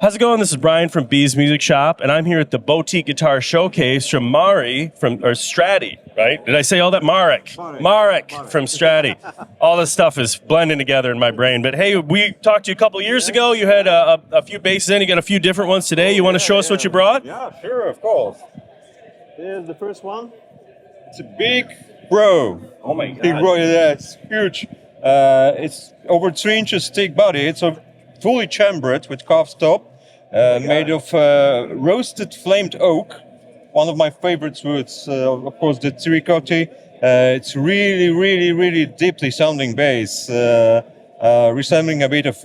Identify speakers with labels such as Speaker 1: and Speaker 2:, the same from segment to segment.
Speaker 1: How's it going? This is Brian from B's Music Shop, and I'm here at the Boutique Guitar Showcase from Stradi, right? Did I say all that? Marek from Stradi. All this stuff is blending together in my brain. But hey, we talked to you a couple years ago. You had a few basses in. You got a few different ones today. You want to show us what you brought?
Speaker 2: Yeah, sure, of course. Here's the first one. It's a big bro.
Speaker 1: Oh my God.
Speaker 2: Big bro, yeah, it's huge. It's over 3 inches thick body. It's a fully chambered with carved top, made of roasted flamed oak, one of my favorite woods. Of course, the terracotta. It's really deeply sounding bass, resembling a bit of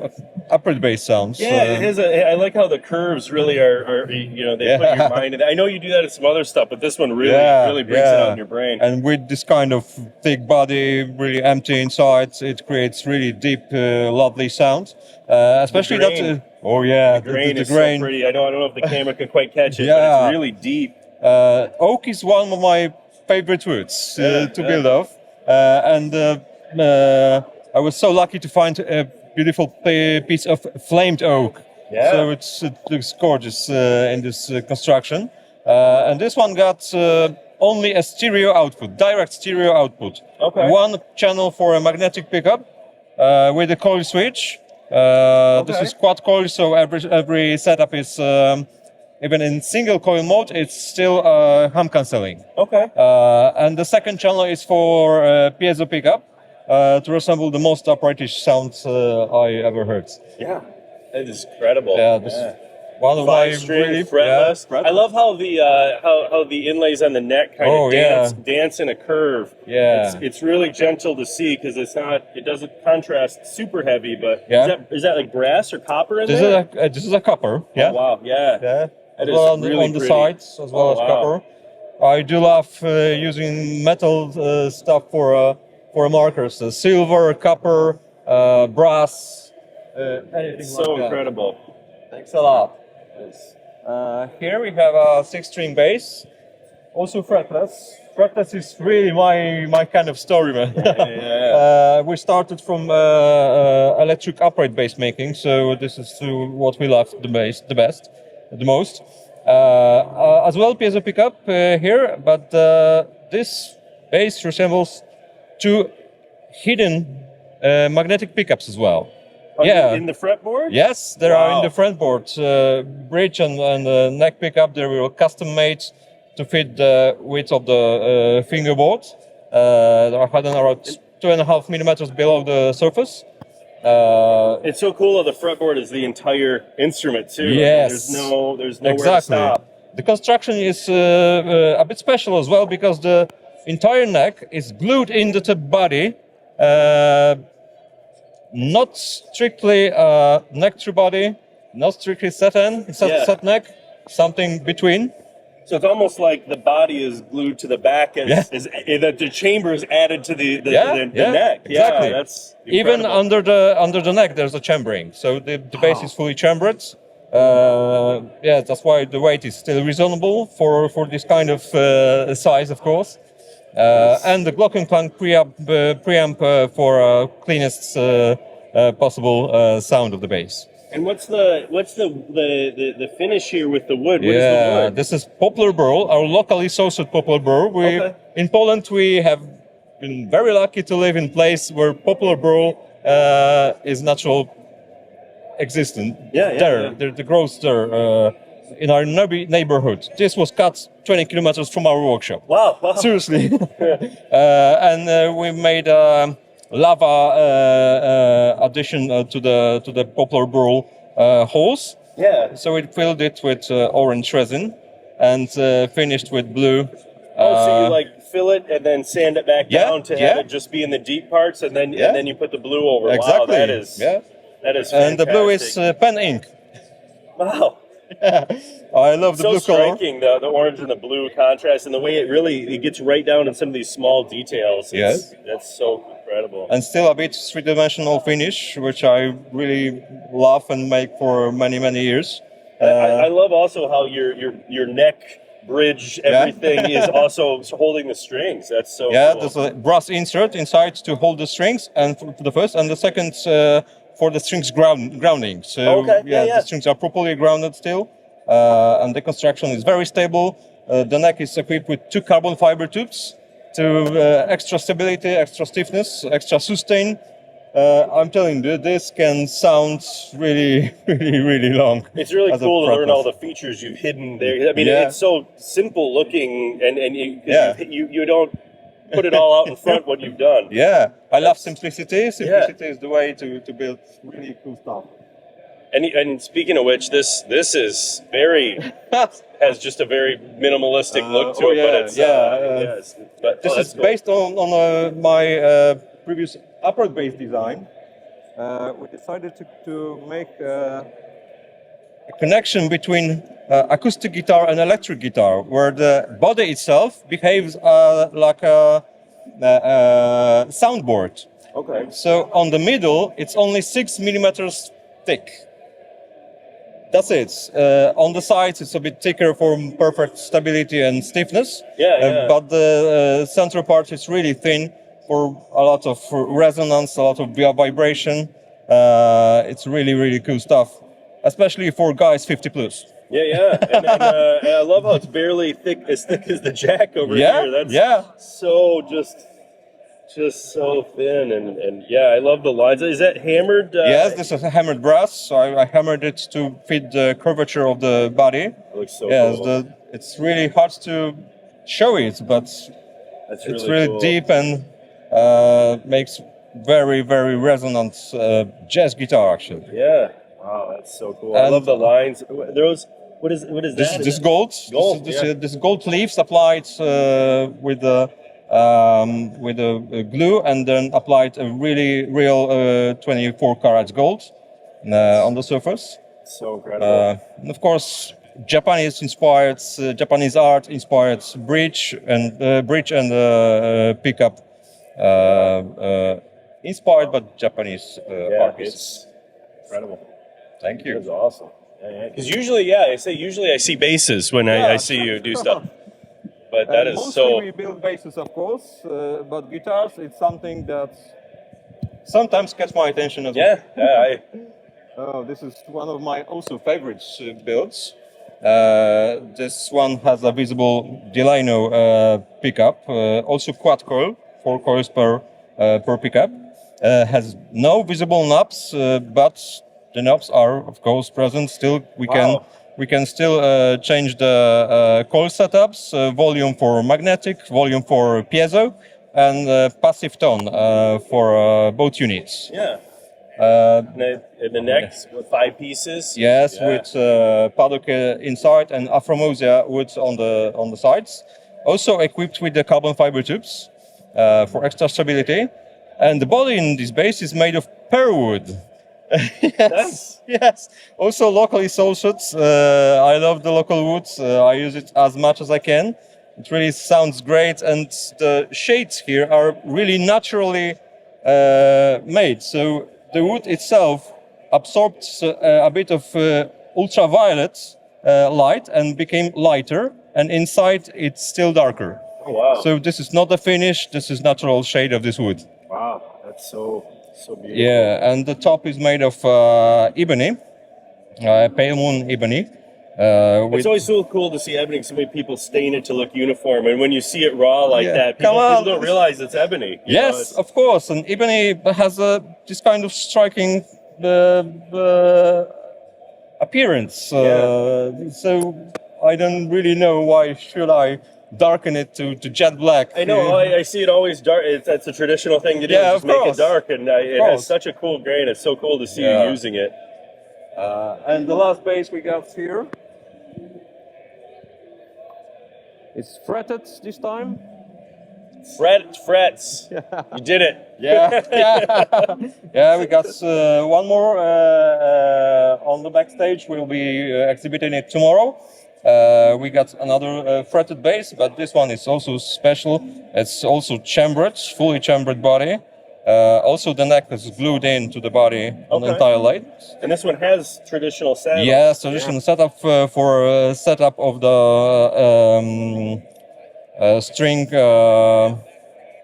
Speaker 2: upright bass sounds.
Speaker 1: Yeah, it has I like how the curves really are they put your mind in it. I know you do that in some other stuff, but this one really brings it out in your brain.
Speaker 2: And with this kind of thick body, really empty inside, it creates really deep, lovely sound. Especially
Speaker 1: the grain. The grain is so pretty. I don't know if the camera can quite catch it, but it's really deep.
Speaker 2: Oak is one of my favorite woods to build off, and I was so lucky to find a beautiful piece of flamed oak.
Speaker 1: Yeah.
Speaker 2: So it looks gorgeous in this construction. And this one got only a stereo output, direct stereo output.
Speaker 1: Okay.
Speaker 2: One channel for a magnetic pickup with a coil switch. This is quad coil, so every setup is even in single coil mode, it's still hum cancelling.
Speaker 1: Okay.
Speaker 2: And the second channel is for piezo pickup to resemble the most uprightish sounds I ever heard.
Speaker 1: Yeah, that is incredible.
Speaker 2: Yeah, this is one of my really
Speaker 1: fretless. Yeah, I love how the how the inlays on the neck kind of dance in a curve.
Speaker 2: Yeah,
Speaker 1: it's really gentle to see because it doesn't contrast super heavy. But is that like brass or copper in there?
Speaker 2: This is a copper. Yeah.
Speaker 1: Oh, wow. Yeah.
Speaker 2: That is on the sides as well as copper. I do love using metal stuff for markers. Silver, copper, brass, anything
Speaker 1: so
Speaker 2: like that.
Speaker 1: Incredible.
Speaker 2: Thanks a lot. Here we have a 6-string bass, also fretless. Fretless is really my kind of story, man. We started from electric upright bass making, so this is what we love the most. As well, piezo pickup here, but this bass resembles 2 hidden magnetic pickups as well.
Speaker 1: In the fretboard?
Speaker 2: Yes, there are in the fretboard. Bridge and neck pickup, they were custom made to fit the width of the fingerboard. They are hidden around 2.5 millimeters below the surface.
Speaker 1: It's so cool that the fretboard is the entire instrument too.
Speaker 2: Yes.
Speaker 1: There's nowhere to stop.
Speaker 2: The construction is a bit special as well because the entire neck is glued into the body. Not strictly neck to body, not strictly set neck, something between.
Speaker 1: So it's almost like the body is glued to the back, and the chamber is added to the neck.
Speaker 2: Exactly.
Speaker 1: Yeah, that's
Speaker 2: even under the neck. There's a chambering, so the bass is fully chambered. That's why the weight is still reasonable for this kind of size, of course. And the Glockenklang preamp for cleanest possible sound of the bass.
Speaker 1: And what's the finish here with the wood? What is the wood?
Speaker 2: This is poplar burl, our locally sourced poplar burl. In Poland we have been very lucky to live in a place where poplar burl is natural existent. The grows there in our neighborhood. This was cut 20 kilometers from our workshop.
Speaker 1: Wow.
Speaker 2: Seriously. And we made lava addition to the poplar burl holes.
Speaker 1: Yeah.
Speaker 2: So we filled it with orange resin and finished with blue.
Speaker 1: So you fill it and then sand it back down to have it just be in the deep parts, and then you put the blue over.
Speaker 2: Exactly.
Speaker 1: Wow, that is fantastic.
Speaker 2: And the blue is pen ink.
Speaker 1: Wow.
Speaker 2: I love the blue color.
Speaker 1: So striking, the orange and the blue contrast, and the way it gets right down in some of these small details. That's so incredible.
Speaker 2: And still a bit three-dimensional finish, which I really love and make for many years.
Speaker 1: I love also how your neck bridge, everything is also holding the strings. That's so cool.
Speaker 2: There's a brass insert inside to hold the strings, and for the first and the second for the strings grounding. So
Speaker 1: Okay, yeah.
Speaker 2: the strings are properly grounded still, and the construction is very stable. The neck is equipped with 2 carbon fiber tubes to extra stability, extra stiffness, extra sustain. I'm telling you, this can sound really, really long.
Speaker 1: It's really
Speaker 2: as a
Speaker 1: cool to learn
Speaker 2: fretless.
Speaker 1: all the features you've hidden there. I mean,
Speaker 2: Yeah.
Speaker 1: it's so simple looking, and you,
Speaker 2: Yeah.
Speaker 1: you don't put it all out in front what you've done.
Speaker 2: Yeah, I love simplicity. Simplicity is the way to build really cool stuff.
Speaker 1: And speaking of which, this is very has just a very minimalistic look to it, but it's yes. But
Speaker 2: This is
Speaker 1: cool.
Speaker 2: based on my previous upward bass design. We decided to make a connection between acoustic guitar and electric guitar, where the body itself behaves like a soundboard.
Speaker 1: Okay.
Speaker 2: So on the middle, it's only 6 millimeters thick. That's it. On the sides, it's a bit thicker for perfect stability and stiffness.
Speaker 1: Yeah.
Speaker 2: But the central part is really thin for a lot of resonance, a lot of vibration. It's really cool stuff, especially for guys 50 plus.
Speaker 1: Yeah. And I love how it's barely thick as the jack over here. That's so just so thin, and yeah, I love the lines. Is that hammered?
Speaker 2: Yes, this is a hammered brass. So I hammered it to fit the curvature of the body.
Speaker 1: It looks so
Speaker 2: cool. It's really hard to show it, but
Speaker 1: That's
Speaker 2: it's
Speaker 1: really
Speaker 2: really
Speaker 1: cool.
Speaker 2: deep and makes very resonant jazz guitar actually.
Speaker 1: Yeah. Wow, that's so cool. I
Speaker 2: And-
Speaker 1: love the lines. Those. What is
Speaker 2: This
Speaker 1: that?
Speaker 2: this gold.
Speaker 1: Gold,
Speaker 2: This gold leaves applied with the glue, and then applied a really real 24 karat gold on the surface.
Speaker 1: So incredible.
Speaker 2: And of course, Japanese art inspired bridge and pickup, inspired by Japanese artists.
Speaker 1: It's incredible.
Speaker 2: Thank you.
Speaker 1: That's awesome. Because usually I see basses when I see you do stuff, but that is
Speaker 2: mostly
Speaker 1: so.
Speaker 2: we build basses, of course, but guitars, it's something that sometimes catch my attention as well.
Speaker 1: Yeah.
Speaker 2: Oh, this is one of my also favorite builds. This one has a visible Delano pickup, also quad coil, 4 coils per pickup. Has no visible knobs, but the knobs are, of course, present. Still, we can still change the coil setups, volume for magnetic, volume for piezo, and passive tone for both units.
Speaker 1: Yeah. And the next 5 pieces.
Speaker 2: Yes,
Speaker 1: Yeah.
Speaker 2: with paddock inside and Afromosia wood on the sides. Also equipped with the carbon fiber tubes for extra stability. And the body in this base is made of Pearwood.
Speaker 1: Nice.
Speaker 2: Yes. Also locally sourced. I love the local woods. I use it as much as I can. It really sounds great, and the shades here are really naturally made. So the wood itself absorbed a bit of ultraviolet light and became lighter, and inside it's still darker.
Speaker 1: Oh, wow.
Speaker 2: So this is not a finish. This is natural shade of this wood.
Speaker 1: Wow, that's so beautiful.
Speaker 2: Yeah, and the top is made of ebony, pale moon ebony.
Speaker 1: It's always so cool to see ebony. So many people stain it to look uniform, and when you see it raw like that, people don't realize it's ebony. You know,
Speaker 2: Yes, of course, and ebony has this kind of striking appearance. So I don't really know why should I darken it to jet black.
Speaker 1: I know. I see it always dark. It's a traditional thing to do.
Speaker 2: Yeah,
Speaker 1: just
Speaker 2: of
Speaker 1: make
Speaker 2: course.
Speaker 1: it dark, and it has such a cool grain. It's so cool to see you using it.
Speaker 2: And the last bass we got here, it's fretted this time.
Speaker 1: Frets. You did it.
Speaker 2: Yeah, yeah. We got one more on the backstage. We'll be exhibiting it tomorrow. We got another fretted bass, but this one is also special. It's also chambered, fully chambered body. Also, the neck is glued into the body on the entire lathe.
Speaker 1: And this one has traditional saddle.
Speaker 2: Yes, traditional setup for setup of the string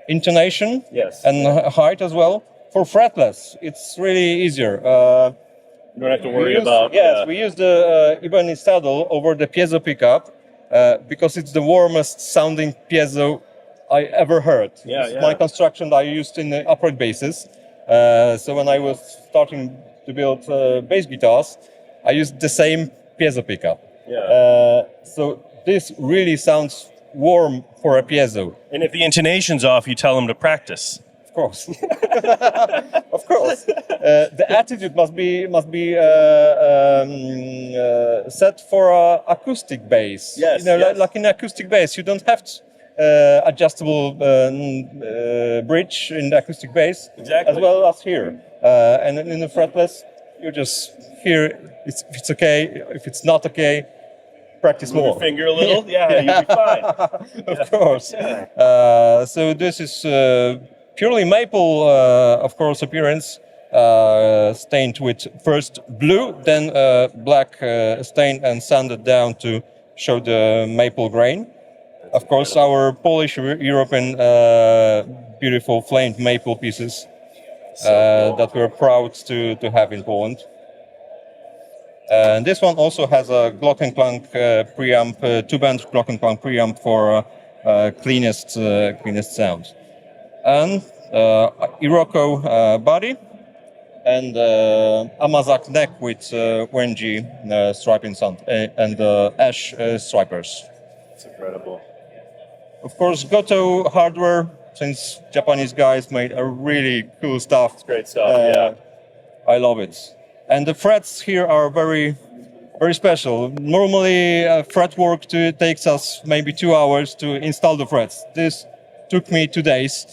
Speaker 2: intonation.
Speaker 1: Yes.
Speaker 2: And height as well for fretless, it's really easier.
Speaker 1: You don't have to worry about.
Speaker 2: Yes, we use the ebony saddle over the piezo pickup because it's the warmest sounding piezo I ever heard.
Speaker 1: Yeah,
Speaker 2: It's my construction that I used in the upright basses. So when I was starting to build bass guitars, I used the same piezo pickup. So this really sounds warm for a piezo.
Speaker 1: And if the intonation's off, you tell them to practice.
Speaker 2: Of course, of course. The attitude must be set for acoustic bass.
Speaker 1: Yes,
Speaker 2: like in acoustic bass, you don't have adjustable bridge in the acoustic bass, as well as here. And in the fretless, you just hear if it's okay. If it's not okay, practice
Speaker 1: Move
Speaker 2: more.
Speaker 1: your finger a little. You'll be fine.
Speaker 2: Of course. So this is purely maple, of course, appearance, stained with first blue, then black stain and sanded down to show the maple grain. Of course, our Polish European beautiful flamed maple pieces that we're proud to have in Poland. And this one also has a Glockenklang preamp, two-band Glockenklang preamp for cleanest sound. And Iroko body and Amazak neck with Wenji striping sound and ash stripers.
Speaker 1: It's incredible.
Speaker 2: Of course, Goto hardware, since Japanese guys made a really cool stuff.
Speaker 1: It's great stuff,
Speaker 2: I love it. And the frets here are very, very special. Normally, fret work takes us maybe 2 hours to install the frets. This took me 2 days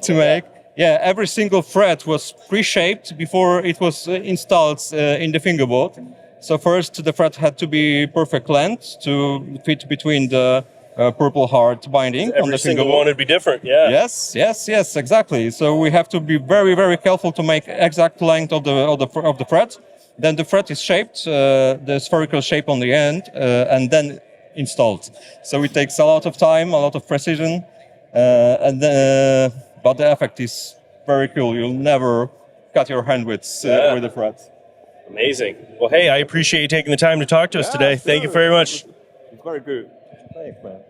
Speaker 2: to make. Yeah, every single fret was pre-shaped before it was installed in the fingerboard. So first, the fret had to be perfect length to fit between the Purple Heart binding on the fingerboard.
Speaker 1: Every single one would be different,
Speaker 2: Yes, exactly. So we have to be very, very careful to make exact length of the fret. Then the fret is shaped, the spherical shape on the end, and then installed. So it takes a lot of time, a lot of precision, but the effect is very cool. You'll never cut your hand with the fret.
Speaker 1: Amazing. Well, hey, I appreciate you taking the time to talk to us today. Thank you very much.
Speaker 2: It's very good. Thanks, man.